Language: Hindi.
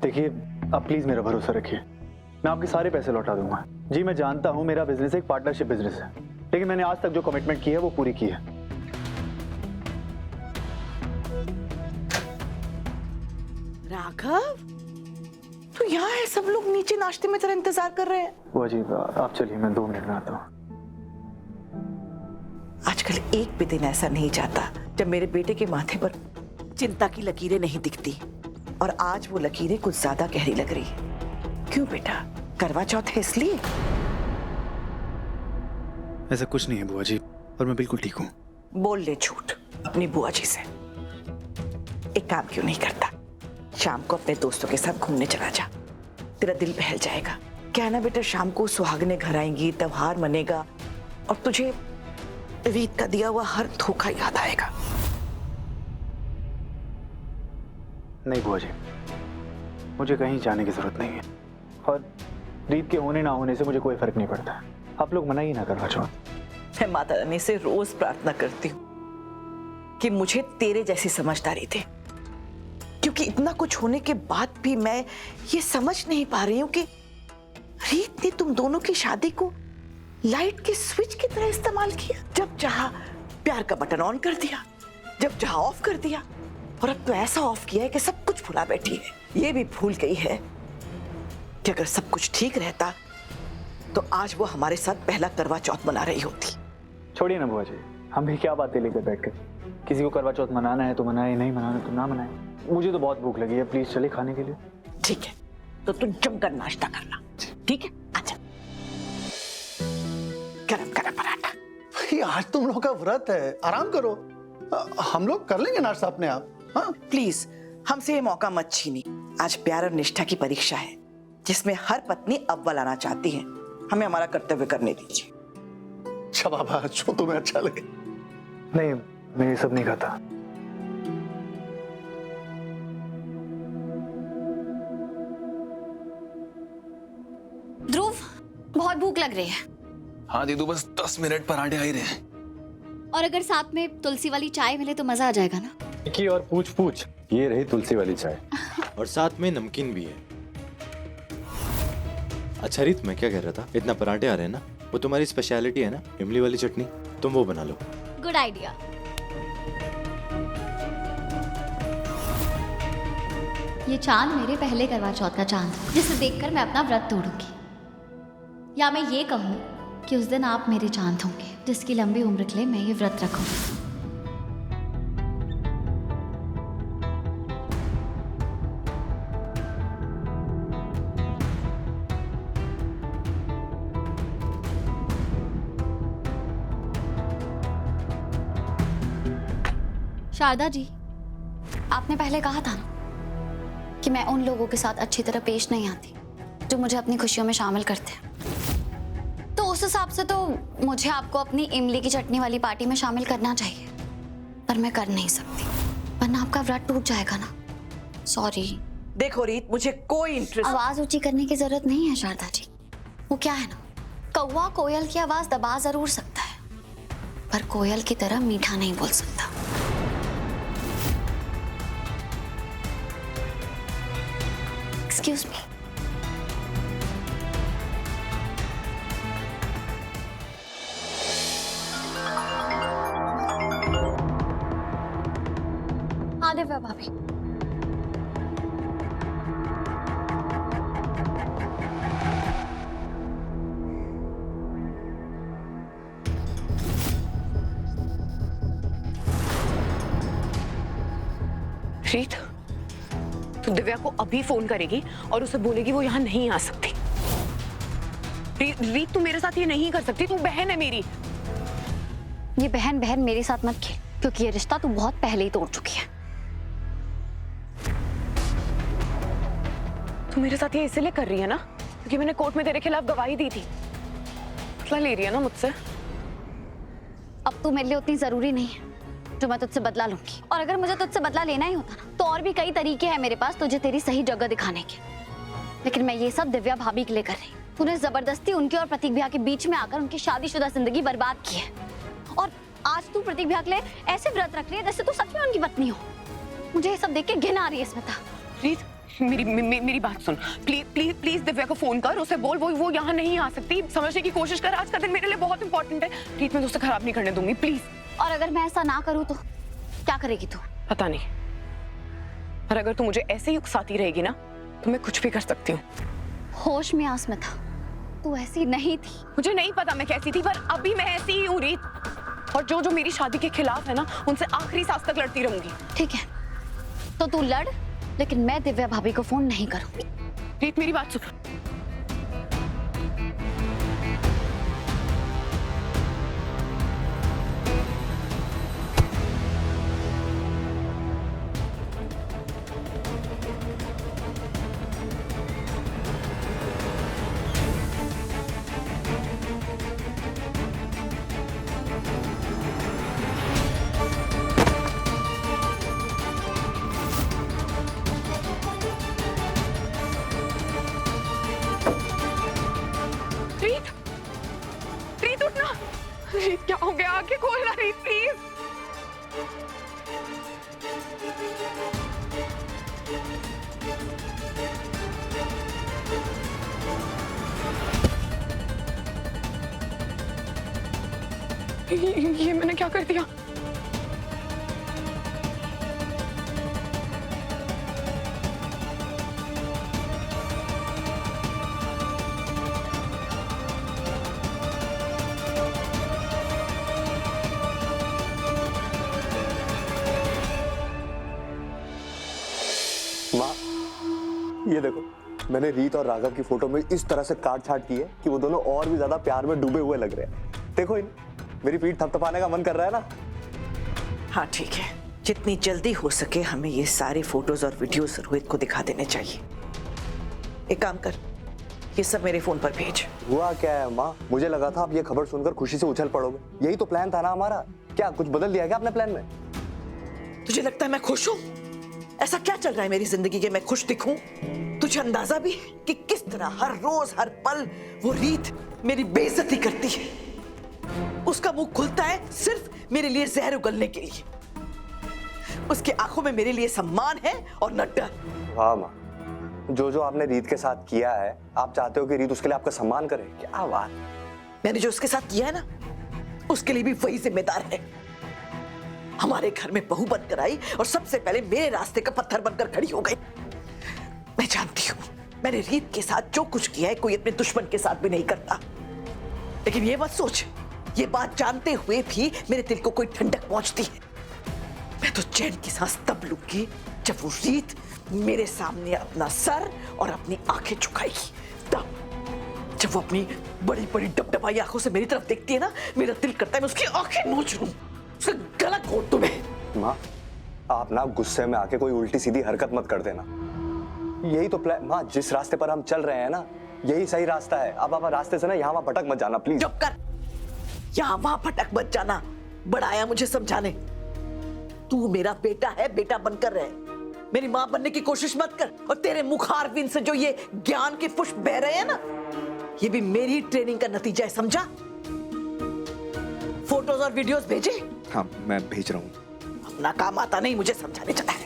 देखिए, आप प्लीज मेरा भरोसा रखिए, मैं आपके सारे पैसे लौटा दूंगा। जी मैं जानता हूँ मेरा बिजनेस एक पार्टनरशिप बिजनेस है, लेकिन मैंने आज तक जो कमिटमेंट की है वो पूरी की है। राघव, तो यहाँ है, सब लोग नीचे नाश्ते में तेरा इंतजार कर रहे हैं। वो जी आप चलिए, मैं 2 मिनट में आता हूँ। आजकल एक भी दिन ऐसा नहीं जाता जब मेरे बेटे के माथे पर चिंता की लकीरें नहीं दिखती, और आज वो लकीरें कुछ ज्यादा गहरी लग रही है। क्यों बेटा, करवा चौथ है इसलिए? ऐसा कुछ नहीं है बुआ जी, और मैं बिल्कुल ठीक हूँ। बोल ले झूठ अपनी बुआ जी से। एक काम क्यों नहीं करता, शाम को अपने दोस्तों के साथ घूमने चला जा, तेरा दिल बहल जाएगा। क्या है ना बेटा, शाम को सुहागने घर आएंगी, त्योहार मनेगा, और तुझे रीत का दिया हुआ हर धोखा याद आएगा। नहीं बुआ जी, मुझे कहीं जाने की जरूरत नहीं है, और रीत के होने ना होने से मुझे कोई फर्क नहीं पड़ता। आप लोग मना ही ना करवा चौथ। मैं माता रानी से रोज प्रार्थना करती हूँ कि मुझे तेरे जैसी समझदारी दे, क्योंकि इतना कुछ होने के बाद भी मैं ये समझ नहीं पा रही हूँ कि रीत ने तुम दोनों की शादी को लाइट के स्विच की तरह इस्तेमाल किया। जब चाहा प्यार का बटन ऑन कर दिया, जब चाहा ऑफ कर दिया, और अब तो ऐसा ऑफ किया है कि सब कुछ भुला बैठी है। ये भी भूल गई है कि अगर सब कुछ ठीक रहता तो आज वो हमारे साथ पहला करवा चौथ मना रही होती। छोड़िए ना बुआ जी, हम भी क्या बातें लेकर बैठ गए। किसी को करवा चौथ मनाना है तो मनाए, नहीं मनाना तो ना मनाए। मुझे तो बहुत भूख लगी है, प्लीज चले खाने के लिए। ठीक है, तो तू जमकर नाश्ता करना, ठीक है? अच्छा, गरम गरम पराठा। भाई आज तुम लोग का व्रत है, आराम करो, हम लोग कर लेंगे नाश्ता अपने आप। हाँ प्लीज हमसे ये मौका मत छीनी। आज प्यार और निष्ठा की परीक्षा है, जिसमें हर पत्नी अव्वल आना चाहती है। हमें हमारा कर्तव्य करने दीजिए। अच्छा बाबा, जो तुम्हें अच्छा लगे। नहीं, मैं ये सब नहीं खाता। ध्रुव, बहुत भूख लग रही है। हाँ दीदू, बस 10 मिनट पराठे आ ही रहे हैं। और अगर साथ में तुलसी वाली चाय मिले तो मजा आ जाएगा ना। की और पूछ पूछ, ये रही तुलसी वाली चाय और साथ में नमकीन भी है। अच्छा रीत, मैं क्या कह रहा था, इतना पराठे आ रहे हैं ना, वो तुम्हारी स्पेशलिटी है ना, इमली वाली चटनी, तुम वो बना लो। Good idea. ये चांद मेरे पहले करवा चौथ का चांद, जिसे देखकर मैं अपना व्रत तोड़ूंगी। या मैं ये कहूँ कि उस दिन आप मेरे चांद होंगे, जिसकी लंबी उम्र के लिए मैं ये व्रत रखूंगी। शारदा जी, आपने पहले कहा था ना कि मैं उन लोगों के साथ अच्छी तरह पेश नहीं आती जो मुझे अपनी खुशियों में शामिल करते हैं। तो उस हिसाब से तो मुझे आपको अपनी इमली की चटनी वाली पार्टी में शामिल करना चाहिए, पर मैं कर नहीं सकती, वरना आपका व्रत टूट जाएगा ना। सॉरी। देखो रीत, मुझे कोई इंटरेस्ट। आवाज ऊंची करने की जरूरत नहीं है शारदा जी। वो क्या है ना, कौवा कोयल की आवाज दबा जरूर सकता है, पर कोयल की तरह मीठा नहीं बोल सकता। Excuse me. हाँ दिव्या भाभी। रीत, तो दिव्या को अभी फोन करेगी और उसे बोलेगी वो यहाँ नहीं आ सकती। रीत, तू मेरे साथ ये नहीं कर सकती, तू बहन है मेरी। ये बहन बहन मेरे साथ मत खेल, क्योंकि ये रिश्ता तू बहुत पहले ही तोड़ चुकी है। तू मेरे साथ ये इसलिए कर रही है ना क्योंकि मैंने कोर्ट में तेरे खिलाफ गवाही दी थी। बदला ले रही है ना मुझसे। अब तू मेरे लिए उतनी जरूरी नहीं है जो मैं तुझसे बदला लूंगी। और अगर मुझे तुझसे बदला लेना ही होता ना, तो और भी कई तरीके हैं मेरे पास तुझे तेरी सही जगह दिखाने के। लेकिन मैं ये सब दिव्या भाभी के लिए कर रही हूँ। तूने जबरदस्ती उनके और प्रतीक भैया के बीच में आकर उनकी शादीशुदा जिंदगी बर्बाद की है, और आज तू प्रतीक भैया के लिए ऐसे व्रत रख रही है जैसे तू सच में उनकी पत्नी हो। मुझे ये सब देख के घिन आ रही है स्मिता। रीत, मेरी बात सुन, प्लीज प्लीज प्लीज दिव्या को फोन कर, उसे बोल वो यहाँ नहीं आ सकती, समझने की कोशिश कर, आज का दिन मेरे लिए बहुत इंपॉर्टेंट है, ट्रीटमेंट उससे खराब नहीं करने दूंगी, प्लीज। और अगर मैं ऐसा ना करूँ तो क्या करेगी तू? पता नहीं, और अगर तू मुझे ऐसे ही उकसाती रहेगी ना तो मैं कुछ भी कर सकती हूँ। होश में आसमा था, तू ऐसी नहीं थी। मुझे नहीं पता मैं कैसी थी, पर अभी मैं ऐसी ही हूँ रीत, और जो मेरी शादी के खिलाफ है ना, उनसे आखिरी सांस तक लड़ती रहूंगी। ठीक है, तो तू लड़, लेकिन मैं दिव्या भाभी को फोन नहीं करूंगी। रीत मेरी बात सुन। रीत, रीत उठना, रीत क्या हो गया? आंखें खोलना रीत प्लीज। ये मैंने क्या कर दिया? माँ, ये देखो, मैंने रीत और राघव की फोटो में इस तरह से काट छाट की है कि वो दोनों और भी ज्यादा प्यार में डूबे हुए लग रहे हैं। देखो इन, मेरी पीठ थपथपाने का मन कर रहा है ना। हाँ ठीक है, जितनी जल्दी हो सके हमें ये सारे फोटोज और वीडियोस रोहित को दिखा देने चाहिए। एक काम कर, ये सब मेरे फोन पर भेज। हुआ क्या है माँ? मुझे लगा था आप ये खबर सुनकर खुशी से उछल पड़ोगे, यही तो प्लान था ना हमारा। क्या कुछ बदल दिया क्या आपने प्लान में? तुझे लगता है मैं खुश हूं? ऐसा क्या चल रहा है मेरी जिंदगी के मैं खुश दिखूं? तुझे अंदाजा भी है कि किस तरह हर रोज हर पल वो रीत मेरी बेइज्जती करती है। उसका मुंह खुलता है सिर्फ मेरे लिए जहर उगलने के लिए। उसके आंखों में मेरे लिए सम्मान है और न डर। वाह माँ, जो आपने रीत के साथ किया है, आप चाहते हो कि रीत उसके लिए आपका सम्मान करे? क्या बात। मैंने जो उसके साथ किया है ना, उसके लिए भी वही जिम्मेदार है। हमारे घर में बहू बनकर आई और सबसे पहले मेरे रास्ते का पत्थर बनकर खड़ी हो गई। मैं जानती हूँ मैंने रीत के साथ जो कुछ किया है कोई अपने दुश्मन के साथ भी नहीं करता, लेकिन ये मत सोच, ये बात जानते हुए भी मेरे दिल को कोई ठंडक पहुंचती है। मैं तो चैन की सांस तब लूंगी जब वो रीत मेरे सामने अपना सर और अपनी आंखें झुकाएगी, तब जब वो अपनी बड़ी बड़ी डबडबाई आंखों से मेरी तरफ देखती है ना, मेरा दिल करता है मैं उसकी आंखें नोच लूं, उसका गला घोट दूं मैं। माँ, आप ना गुस्से में आके कोई उल्टी सीधी हरकत मत कर देना। यही तो प्लान माँ, जिस रास्ते पर हम चल रहे हैं ना, यही सही रास्ता है। अब आप रास्ते से ना यहाँ वहां भटक मत जाना प्लीज। चुप कर, यहाँ वहां भटक मत जाना। बड़ा आया मुझे समझाने। तू मेरा बेटा है, बेटा बनकर रहे, मेरी मां बनने की कोशिश मत कर। और तेरे मुखारबिंद से जो ये ज्ञान के पुष्प बह रहे हैं ना, ये भी मेरी ट्रेनिंग का नतीजा है, समझा? फोटोज और वीडियोस भेजे? हाँ मैं भेज रहा हूँ। अपना काम आता नहीं, मुझे समझाने चला है।